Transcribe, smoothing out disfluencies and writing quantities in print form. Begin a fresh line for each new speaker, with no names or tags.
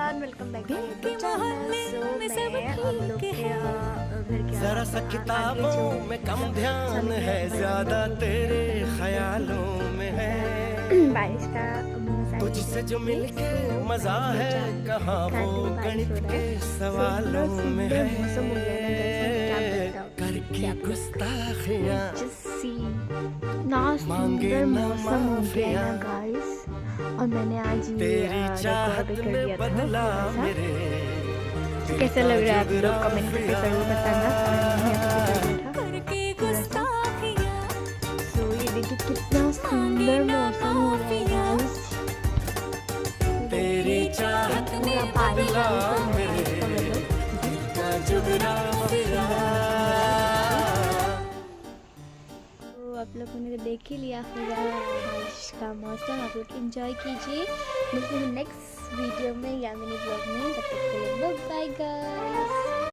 Everyone, welcome back to YouTube channel. So मैं हम लोग के घर के
जरा सा किताबों में कम ध्यान है, ज्यादा तेरे ख्यालों में है।
बारिश का
तुझसे जो मिलके मजा है, कहाँ वो गणित के सवालों में है। करके गुस्ताखियाँ मांगे न माफियाँ,
और मैंने आज
तेरी चाहत ने बदला मेरे।
कैसा लग रहा है आप लोग कमेंट करके जरूर बताना। तो ये देखिए कितना सुंदर मौसम हो रहा है गाइस।
तेरी चाहत ने बदला मेरे जुगरा फिरा।
तो आप लोगों ने तो देख ही लिया होगा बारिश का मौसम। आप लोग एंजॉय कीजिए। मिलते हैं नेक्स्ट वीडियो में या मिनी ब्लॉग में। तब तक